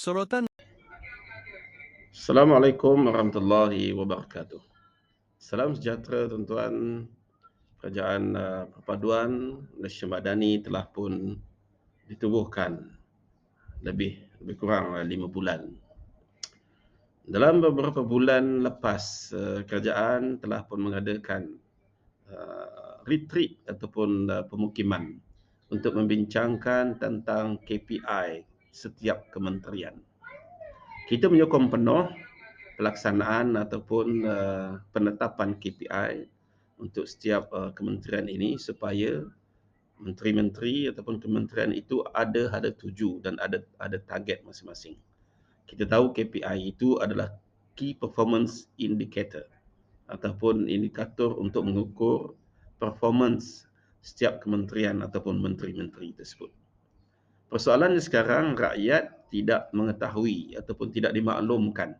Sorotan Assalamualaikum warahmatullahi wabarakatuh. Salam sejahtera tuan-tuan. Kerajaan Perpaduan Malaysia Madani telah pun ditubuhkan lebih kurang 5 bulan. Dalam beberapa bulan lepas, kerajaan telah pun mengadakan retreat ataupun pemukiman untuk membincangkan tentang KPI setiap kementerian. Kita menyokong penuh pelaksanaan ataupun penetapan KPI untuk setiap kementerian ini supaya menteri-menteri ataupun kementerian itu ada tuju dan ada target masing-masing. Kita tahu KPI itu adalah Key Performance Indicator ataupun indikator untuk mengukur performance setiap kementerian ataupun menteri-menteri tersebut. Persoalannya sekarang rakyat tidak mengetahui ataupun tidak dimaklumkan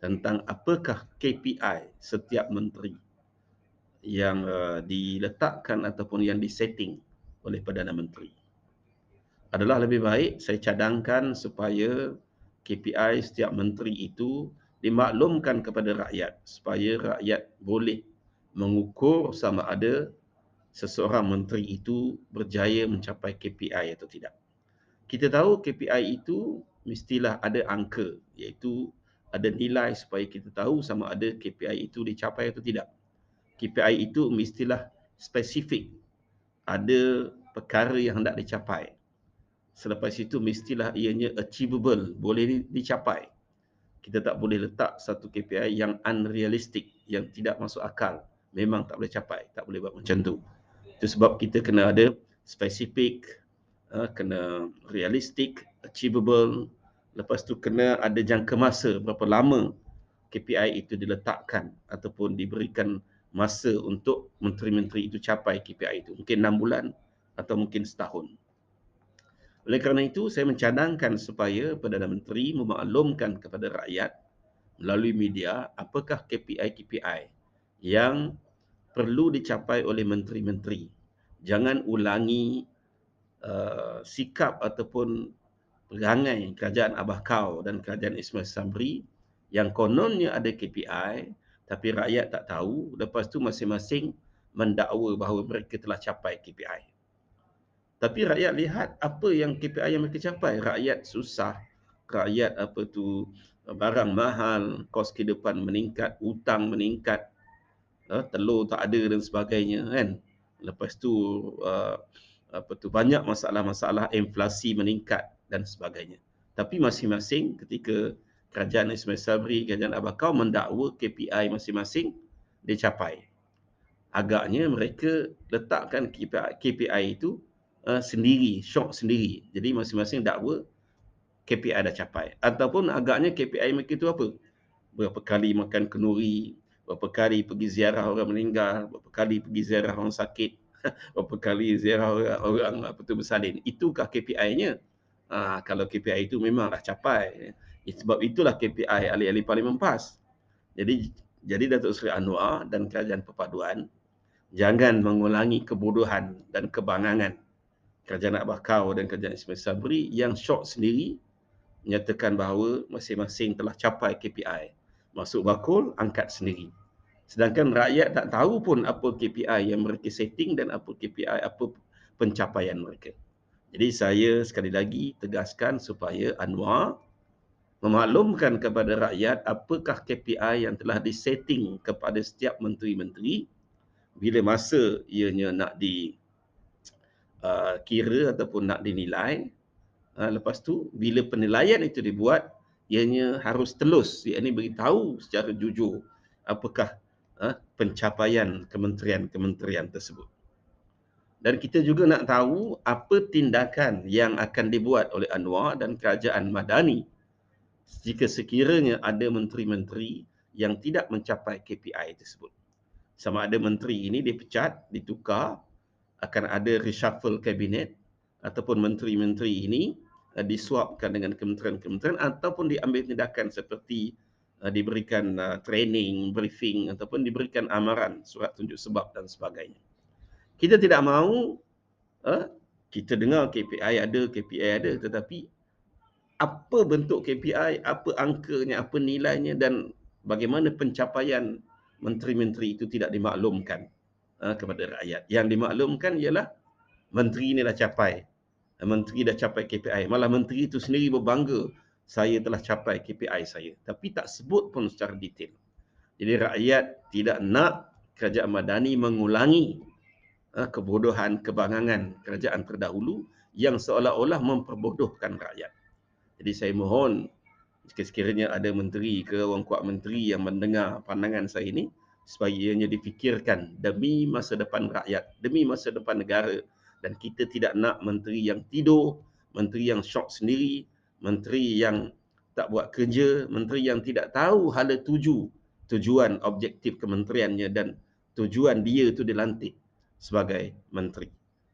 tentang apakah KPI setiap menteri yang diletakkan ataupun yang disetting oleh Perdana Menteri. Adalah lebih baik saya cadangkan supaya KPI setiap menteri itu dimaklumkan kepada rakyat supaya rakyat boleh mengukur sama ada seseorang menteri itu berjaya mencapai KPI atau tidak. Kita tahu KPI itu mestilah ada angka, iaitu ada nilai supaya kita tahu sama ada KPI itu dicapai atau tidak. KPI itu mestilah spesifik, ada perkara yang hendak dicapai. Selepas itu mestilah ianya achievable, boleh dicapai. Kita tak boleh letak satu KPI yang unrealistic, yang tidak masuk akal. Memang tak boleh capai, tak boleh buat macam tu. Itu sebab kita kena ada spesifik, kena realistic, achievable. Lepas tu kena ada jangka masa berapa lama KPI itu diletakkan ataupun diberikan masa untuk menteri-menteri itu capai KPI itu. Mungkin 6 bulan atau mungkin setahun. Oleh kerana itu, saya mencadangkan supaya Perdana Menteri memaklumkan kepada rakyat melalui media apakah KPI-KPI yang perlu dicapai oleh menteri-menteri. Jangan ulangi sikap ataupun perangai kerajaan Abah Kau dan kerajaan Ismail Sabri yang kononnya ada KPI tapi rakyat tak tahu, lepas tu masing-masing mendakwa bahawa mereka telah capai KPI. Tapi rakyat lihat apa yang KPI yang mereka capai. Rakyat susah, rakyat barang mahal, kos kehidupan meningkat, hutang meningkat, telur tak ada dan sebagainya kan. Lepas tu banyak masalah-masalah inflasi meningkat dan sebagainya. Tapi masing-masing ketika kerajaan Ismail Sabri, kerajaan Abah Kau mendakwa KPI masing-masing dicapai. Agaknya mereka letakkan KPI itu sendiri, syok sendiri. Jadi masing-masing dakwa KPI dah capai. Ataupun agaknya KPI mereka itu apa? Berapa kali makan kenduri, berapa kali pergi ziarah orang meninggal, berapa kali pergi ziarah orang sakit, berapa kali ziarah orang bersalin. Itukah KPI-nya? Kalau KPI itu memanglah capai. Sebab itulah KPI ahli-ahli Parlimen PAS. Jadi Datuk Seri Anwar dan Kerajaan Perpaduan jangan mengulangi kebodohan dan kebangangan kerajaan Abah Kau dan kerajaan Ismail Sabri yang syok sendiri menyatakan bahawa masing-masing telah capai KPI. Masuk bakul, angkat sendiri. Sedangkan rakyat tak tahu pun apa KPI yang mereka setting dan apa KPI, apa pencapaian mereka. Jadi saya sekali lagi tegaskan supaya Anwar memaklumkan kepada rakyat apakah KPI yang telah disetting kepada setiap menteri-menteri bila masa ianya nak dikira ataupun nak dinilai. Lepas tu bila penilaian itu dibuat, ianya harus telus, iaitu beritahu secara jujur apakah pencapaian kementerian-kementerian tersebut. Dan kita juga nak tahu apa tindakan yang akan dibuat oleh Anwar dan kerajaan Madani jika sekiranya ada menteri-menteri yang tidak mencapai KPI tersebut. Sama ada menteri ini dipecat, ditukar, akan ada reshuffle kabinet, ataupun menteri-menteri ini disuapkan dengan kementerian-kementerian ataupun diambil tindakan seperti diberikan training, briefing ataupun diberikan amaran, surat tunjuk sebab dan sebagainya. Kita tidak mahu kita dengar KPI ada, tetapi apa bentuk KPI, apa angkanya, apa nilainya dan bagaimana pencapaian menteri-menteri itu tidak dimaklumkan kepada rakyat. Yang dimaklumkan ialah menteri ini dah capai. Menteri dah capai KPI. Malah menteri itu sendiri berbangga, saya telah capai KPI saya. Tapi tak sebut pun secara detail. Jadi rakyat tidak nak kerajaan madani mengulangi kebodohan, kebangangan kerajaan terdahulu yang seolah-olah memperbodohkan rakyat. Jadi saya mohon, sekiranya ada menteri ke orang kuat menteri yang mendengar pandangan saya ini, supaya ianya difikirkan demi masa depan rakyat, demi masa depan negara. Dan kita tidak nak menteri yang tidur, menteri yang syok sendiri, menteri yang tak buat kerja, menteri yang tidak tahu hala tujuan objektif kementeriannya dan tujuan dia itu dilantik sebagai menteri.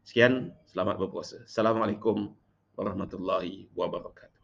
Sekian, selamat berpuasa. Assalamualaikum warahmatullahi wabarakatuh.